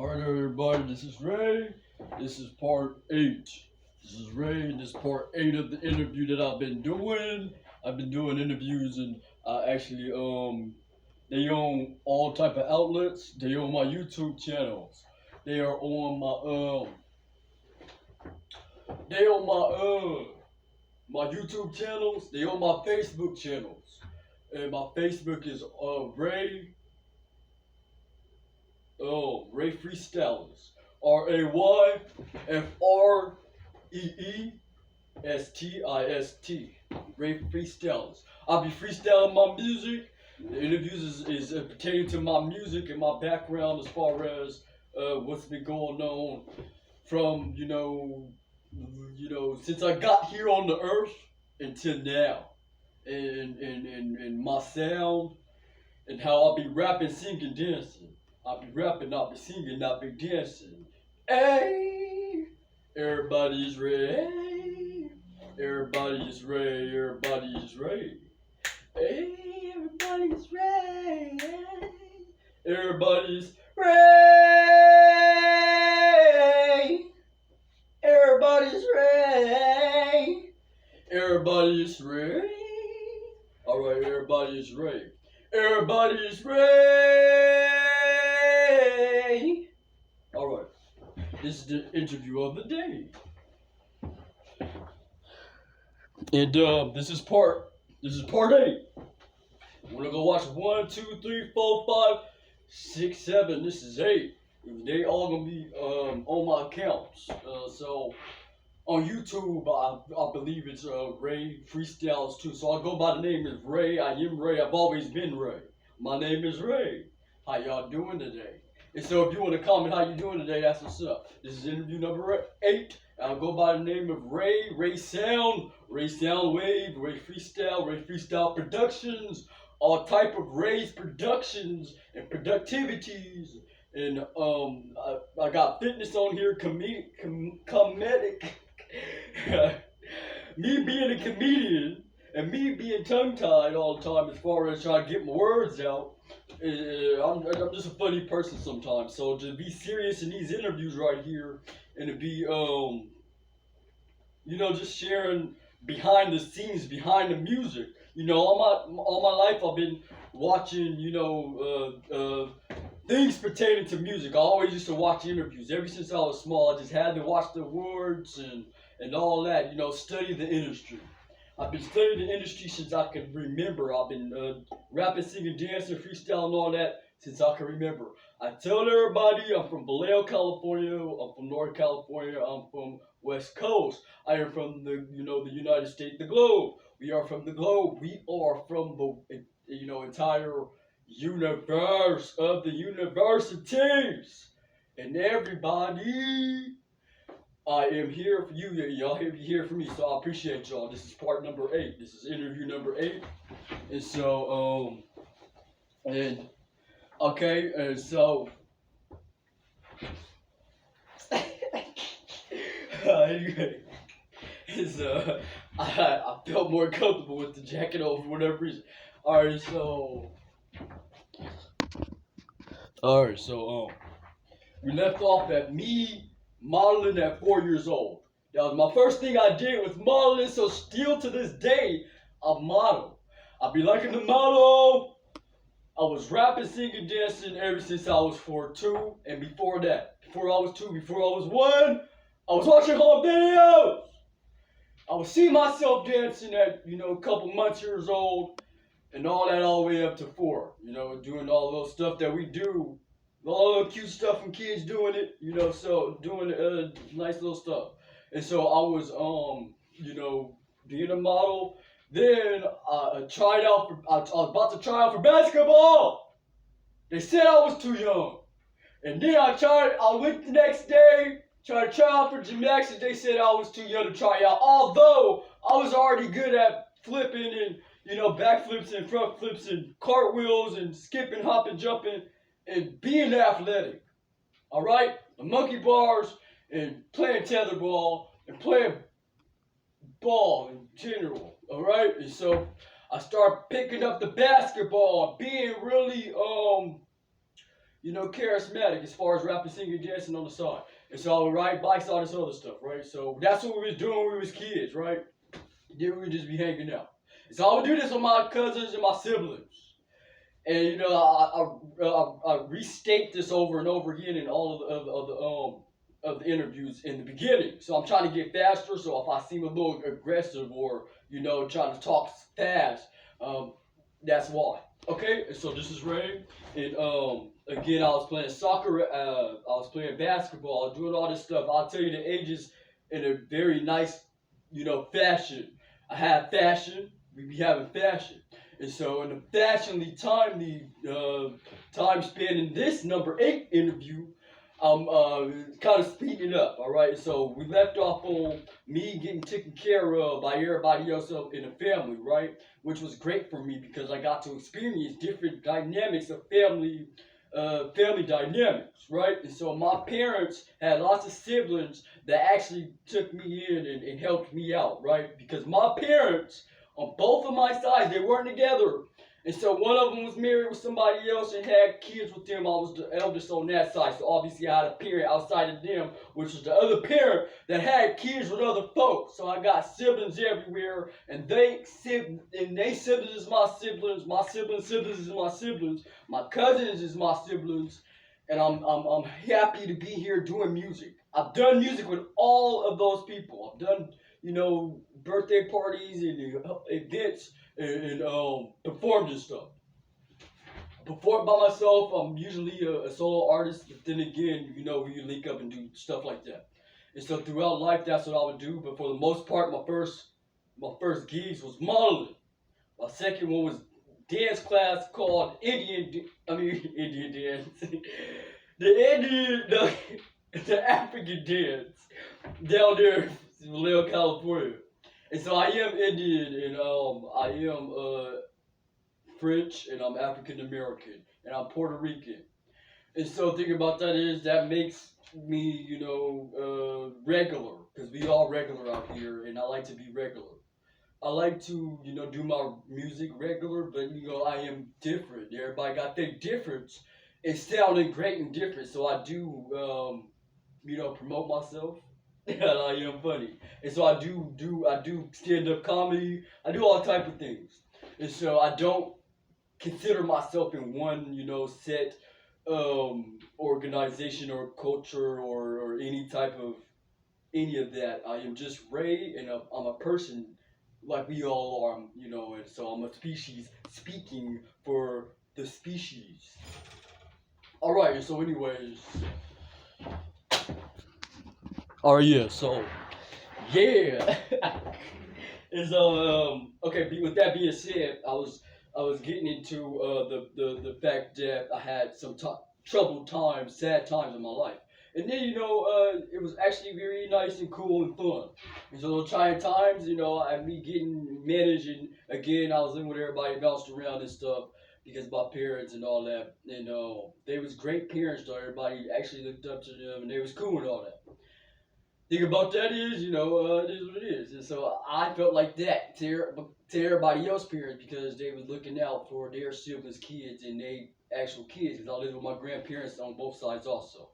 Alright everybody, this is Ray. This is part 8. This is Ray and this is part 8 of the interview that I've been doing. I've been doing interviews and actually they own all type of outlets. They own my YouTube channels. They are on my YouTube channels. They own my Facebook channels. And my Facebook is Ray Freestylers. RAYFREESTIST. Ray Freestylers. I'll be freestyling my music. The interviews is pertaining to my music and my background as far as what's been going on from since I got here on the earth until now, and my sound and how I'll be rapping, singing, dancing. I'll be rapping, I'll be singing, I'll be dancing. Hey, everybody is Ray. Everybody is Ray. Everybody is Ray. Hey, everybody is Ray. Everybody's Ray. Everybody's Ray. Everybody's Ray. All right, everybody is Ray. Everybody is Ray. All right, this is the interview of the day, and this is part 8. I'm gonna go watch 1, 2, 3, 4, 5, 6, 7. This is 8. They all gonna be on my accounts. So on YouTube, I believe it's Ray Freestyles too. So I go by the name of Ray. I am Ray. I've always been Ray. My name is Ray. How y'all doing today? And so if you want to comment how you doing today, that's what's up. This is interview number 8. I'll go by the name of Ray Sound, Ray Sound Wave, Ray Freestyle Productions, all type of Ray's productions and productivities. And I got fitness on here, comedic. Me being a comedian and me being tongue-tied all the time as far as trying to get my words out. I'm just a funny person sometimes. So to be serious in these interviews right here and to be just sharing behind the scenes, behind the music. All my life I've been watching, things pertaining to music. I always used to watch interviews. Ever since I was small, I just had to watch the words and all that, study the industry. I've been studying the industry since I can remember. I've been rapping, singing, dancing, freestyling, all that since I can remember. I tell everybody I'm from Vallejo, California. I'm from North California. I'm from West Coast. I am from the United States, the globe. We are from the globe. We are from the entire universe of the universities. And everybody, I am here for you. Y'all here for me, so I appreciate y'all. This is part number 8. This is interview number 8. And so, anyway, I felt more comfortable with the jacket on for whatever reason. Alright, so we left off at me modeling at 4 years old. That was my first thing I did with modeling, so still to this day, I model. I be liking to model. I was rapping, singing, dancing ever since I was 2, and before that, before I was 2, before I was 1, I was watching home videos. I would see myself dancing at, a couple months years old, and all that all the way up to 4, doing all those stuff that we do. All the cute stuff from kids doing it, so doing nice little stuff. And so I was, being a model. Then I tried out I was about to try out for basketball. They said I was too young. And then I went the next day, tried to try out for gymnastics. They said I was too young to try out. Although I was already good at flipping and, backflips and front flips and cartwheels and skipping, hopping, jumping, and being athletic, all right? The monkey bars and playing tetherball and playing ball in general, all right? And so I started picking up the basketball, being really, charismatic as far as rapping, singing, dancing on the side. And so I would ride bikes, all this other stuff, right? So that's what we was doing when we was kids, right? Then we would just be hanging out. And so I would do this with my cousins and my siblings. And I restate this over and over again in all of the interviews in the beginning. So I'm trying to get faster. So if I seem a little aggressive or trying to talk fast, that's why. Okay, and so this is Ray, and again I was playing soccer, I was playing basketball, I was doing all this stuff. I'll tell you the ages in a very nice, fashion. I have fashion. We be having fashion. And so in the fashionly timely time span in this number 8 interview, I'm kind of speeding up, all right? So we left off on me getting taken care of by everybody else in the family, right? Which was great for me because I got to experience different dynamics of family dynamics, right? And so my parents had lots of siblings that actually took me in and helped me out, right? Because my parents, on both of my sides, they weren't together. And so one of them was married with somebody else and had kids with them. I was the eldest on that side. So obviously I had a parent outside of them, which was the other parent that had kids with other folks. So I got siblings everywhere. And they siblings is my siblings. My siblings is my siblings. My cousins is my siblings. And I'm happy to be here doing music. I've done music with all of those people. I've done, birthday parties and events and performed and stuff. Perform by myself. I'm usually a solo artist, but then again, we link up and do stuff like that. And so throughout life, that's what I would do. But for the most part, my first gigs was modeling. My second one was dance class called Indian dance. the African dance down there in Vallejo, California. And so I am Indian, and I am French, and I'm African American, and I'm Puerto Rican. And so the thing about that is that makes me, regular, because we all regular out here, and I like to be regular. I like to, do my music regular, but I am different. Everybody got their difference. It's sounding great and different, so I do, promote myself. And I am funny, and so I do stand up comedy. I do all type of things, and so I don't consider myself in one set organization or culture or any type of any of that. I am just Ray, and I'm a person like we all are, and so I'm a species speaking for the species. All right, so anyways. Oh yeah, so yeah. And so okay. With that being said, I was getting into the fact that I had some troubled times, sad times in my life, and then it was actually very nice and cool and fun. And so those trying times, me getting managed, and again I was living with everybody, bounced around and stuff. Because my parents and all that, and they was great parents though. Everybody actually looked up to them, and they was cool and all that. Thing about that is, it is what it is. And so I felt like that to everybody else's parents because they was looking out for their siblings' kids and they actual kids. Because I lived with my grandparents on both sides also.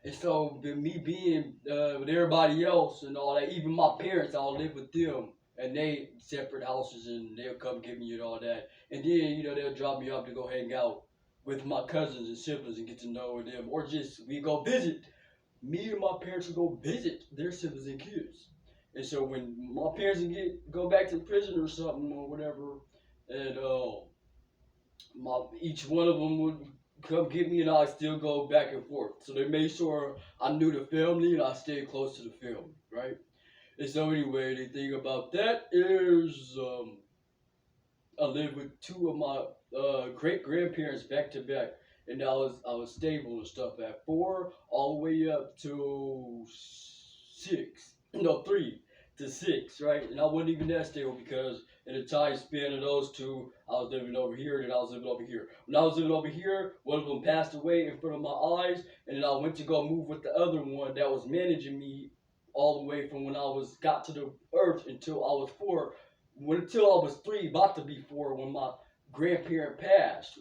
And so me being with everybody else and all that, even my parents, I'll live with them. And they separate houses and they'll come get me and all that. And then, they'll drop me off to go hang out with my cousins and siblings and get to know them. Or just we go visit. Me and my parents would go visit their siblings and kids. And so when my parents would go back to prison or something or whatever, and each one of them would come get me and I'd still go back and forth. So they made sure I knew the family and I stayed close to the family, right? And so anyway, the thing about that is I lived with two of my great grandparents back to back. And I was stable and stuff at 4 all the way up to 6. No, 3 to 6, right? And I wasn't even that stable because in the time span of those two, I was living over here and then I was living over here. When I was living over here, one of them passed away in front of my eyes, and then I went to go move with the other one that was managing me all the way from when I got to the earth until I was 4. Until I was 3, about to be 4, when my grandparent passed.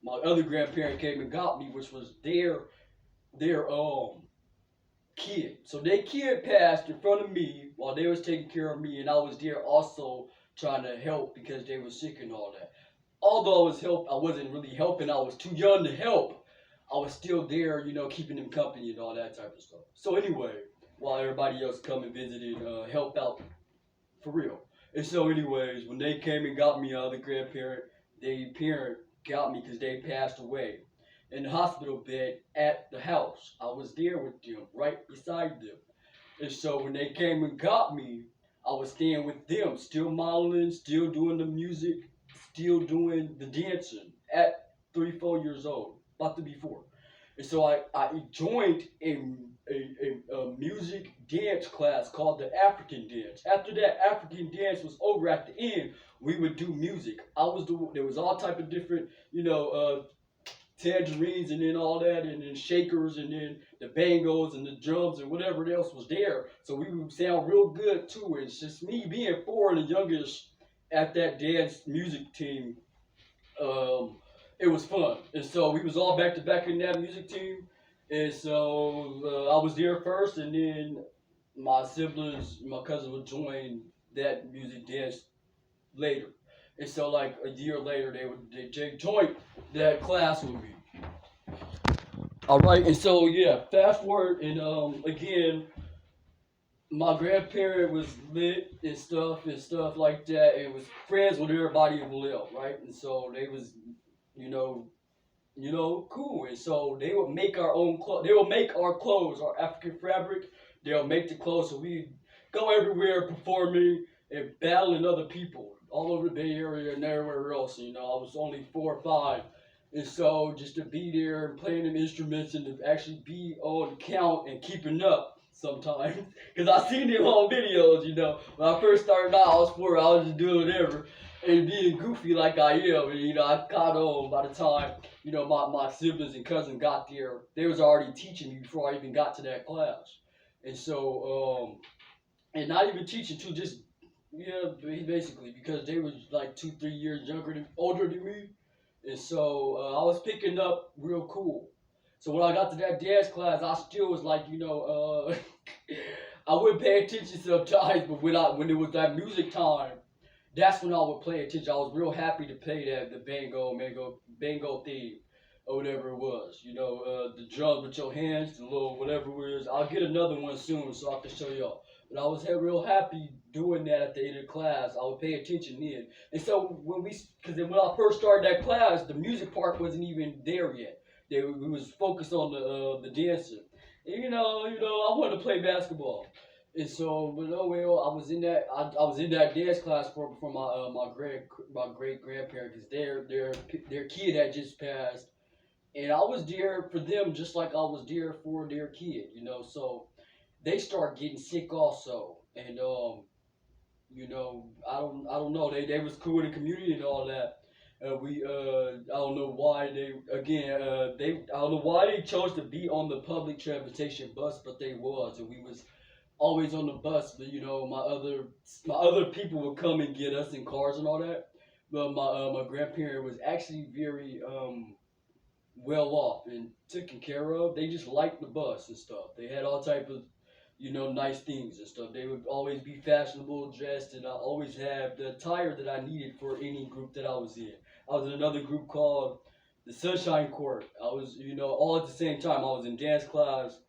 my other grandparent came and got me, which was their kid. So their kid passed in front of me while they was taking care of me, and I was there also trying to help because they were sick and all that. Although I wasn't really helping. I was too young to help. I was still there, keeping them company and all that type of stuff. So anyway, while everybody else come and visited, help out for real. And so, anyways, when they came and got me, other grandparent, they parent got me because they passed away in the hospital bed at the house. I was there with them, right beside them. And so when they came and got me, I was staying with them, still modeling, still doing the music, still doing the dancing at 3, 4 years old, about to be 4. And so I joined a music dance class called the African dance. After that African dance was over at the end, we would do music. There was all type of different, tangerines and then all that and then shakers and then the bangos and the drums and whatever else was there. So we would sound real good too. It's just me being 4 and the youngest at that dance music team. It was fun. And so we was all back to back in that music team. And so I was there first and then my siblings, my cousin would join that music dance later. And so like a year later they joined that class with me. All right, and so yeah, fast forward and again, my grandparent was lit and stuff like that, and was friends with everybody in Vallejo, right? And so they was, you know, cool. And so they would make our own clothes. They would make our clothes, our African fabric. They'll make the clothes, so we go everywhere performing and battling other people all over the Bay Area and everywhere else. I was only 4 or 5. And so just to be there and playing them instruments and to actually be on count and keeping up sometimes. Because I seen them on videos, When I first started out, I was 4, I was just doing whatever and being goofy like I am. And, I caught on by the time, my siblings and cousin got there. They was already teaching me before I even got to that class. And so, and not even teaching too, just, yeah, basically, because they was like 2, 3 years older than me. And so I was picking up real cool. So when I got to that dance class, I still was like, I wouldn't pay attention sometimes, but when it was that music time, that's when I would pay attention. I was real happy to play the bango theme, or whatever it was. The drums with your hands, the little whatever it was. I'll get another one soon so I can show y'all. But I was real happy doing that at the end of the class. I would pay attention then. And so when I first started that class, the music part wasn't even there yet. We was focused on the dancing. And, I wanted to play basketball. And so, but oh well, I was in that dance class for my great grandparent because their kid had just passed, and I was there for them just like I was there for their kid, So they start getting sick also, and I don't know. They was cool in the community and all that. I don't know why I don't know why they chose to be on the public transportation bus, but they was, and we was always on the bus. But my other people would come and get us in cars and all that. But my grandparent was actually very well off and taken care of. They just liked the bus and stuff. They had all type of nice things and stuff. They would always be fashionable dressed, and I always have the attire that I needed for any group that I was in. I was in another group called the Sunshine Court. I was, all at the same time. I was in dance class,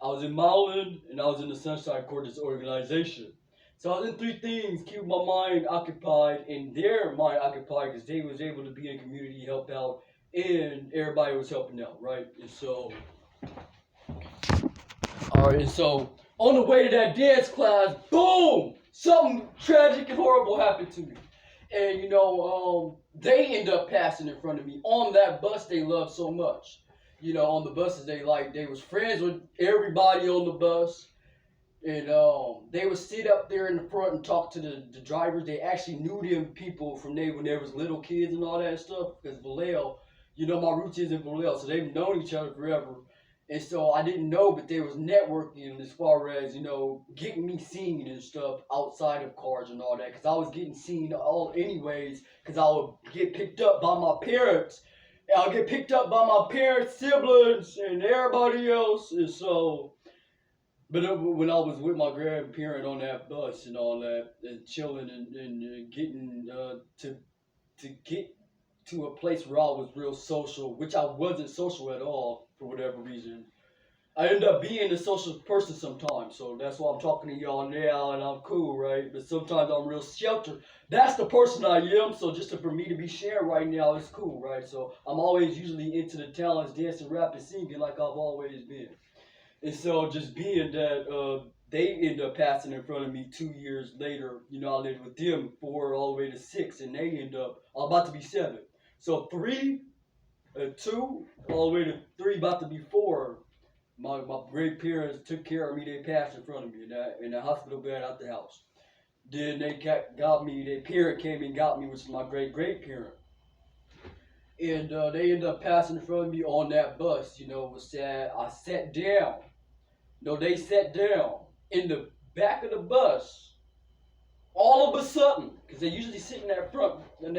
I was in modeling, and I was in the Sunshine Court, this organization. So I was in 3 things, keep my mind occupied and their mind occupied because they was able to be in community, help out, and everybody was helping out, right? And so, alright, and so on the way to that dance class, boom! Something tragic and horrible happened to me. And they end up passing in front of me on that bus they loved so much. On the buses they was friends with everybody on the bus. And they would sit up there in the front and talk to the drivers. They actually knew them people from when they was little kids and all that stuff. Because Vallejo, my roots is in Vallejo, so they've known each other forever. And so I didn't know, but they was networking as far as, getting me seen and stuff outside of cars and all that. Because I was getting seen all anyways, because I would get picked up by my parents I'll get picked up by my parents, siblings, and everybody else. And so, but when I was with my grandparent on that bus and all that, and chilling and getting to get to a place where I was real social, which I wasn't social at all for whatever reason. I end up being a social person sometimes, so that's why I'm talking to y'all now, and I'm cool, right? But sometimes I'm real sheltered. That's the person I am, so just for me to be sharing right now, it's cool, right? So I'm always usually into the talents, dancing, rapping, singing like I've always been. And so just being that they end up passing in front of me 2 years later, I lived with them 4 all the way to 6, and they end up, I'm about to be 7. So 3, 2, all the way to 3, about to be 4. My great parents took care of me. They passed in front of me in the hospital bed out the house. Then they got me. Their parent came and got me, which is my great parent. And they ended up passing in front of me on that bus. It was sad. I sat down. No, they sat down in the back of the bus. All of a sudden, because they usually sit in that front and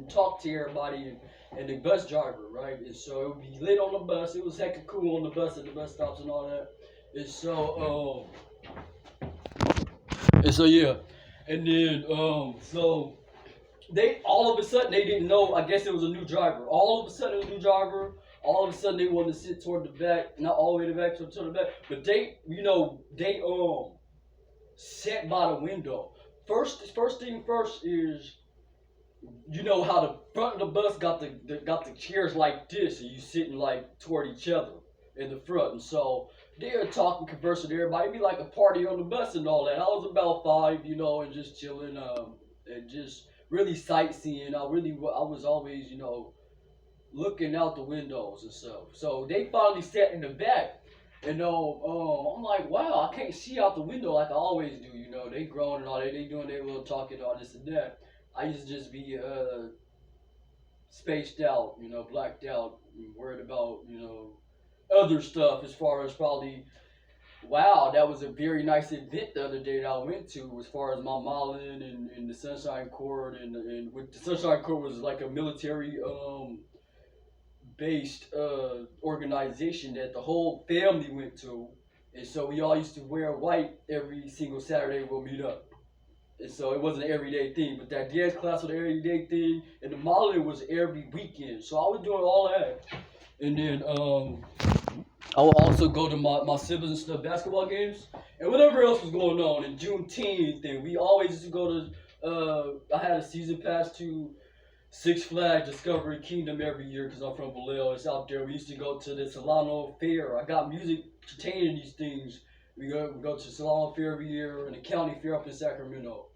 talk to everybody and the bus driver, right? And so it would be lit on the bus. It was hecka cool on the bus at the bus stops and all that. And so yeah, and then so they all of a sudden they didn't know. I guess it was a new driver. All of a sudden it was a new driver. All of a sudden they wanted to sit toward the back, not all the way to the back, toward the back, but they sat by the window. First thing first is, how the front of the bus got the chairs like this, and you sitting like toward each other in the front, and so they're talking, conversing with everybody. It'd be like a party on the bus and all that. I was about 5, and just chilling, and just really sightseeing. I was always, looking out the windows and stuff. So they finally sat in the back. And I'm like, wow, I can't see out the window like I always do. They grown and all that. They doing their little talking, all this and that. I used to just be spaced out, blacked out, worried about, other stuff as far as probably, wow, that was a very nice event the other day that I went to as far as my modeling and the Sunshine Corps. And with the Sunshine Corps was like a military based organization that the whole family went to, and so we all used to wear white every single Saturday we'll meet up. And so it wasn't an everyday thing, but that dance class was an everyday thing, and the modeling was every weekend. So I was doing all that, and then I would also go to my siblings and stuff basketball games and whatever else was going on. And Juneteenth, and we always used to go to. I had a season pass to Six Flags Discovery Kingdom every year because I'm from Vallejo. It's out there. We used to go to the Solano Fair. I got music pertaining to these things. We go to Solano Fair every year and the County Fair up in Sacramento.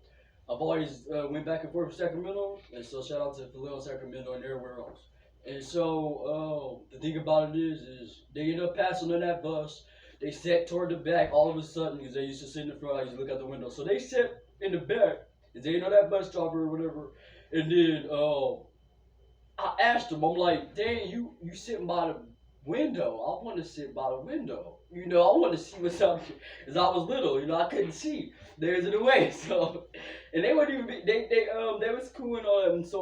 I've always went back and forth to Sacramento, and so shout out to Vallejo, Sacramento, and everywhere else. And so the thing about it is they ended up passing on that bus. They sat toward the back all of a sudden because they used to sit in the front. I used to look out the window. So they sat in the back. They didn't know that bus driver or whatever. And then I asked them, I'm like, dang, you sitting by the window. I want to sit by the window. I want to see what's up here. Because I was little, I couldn't see. There's in the way. So, and they wouldn't even be, they was cool and all that. And so,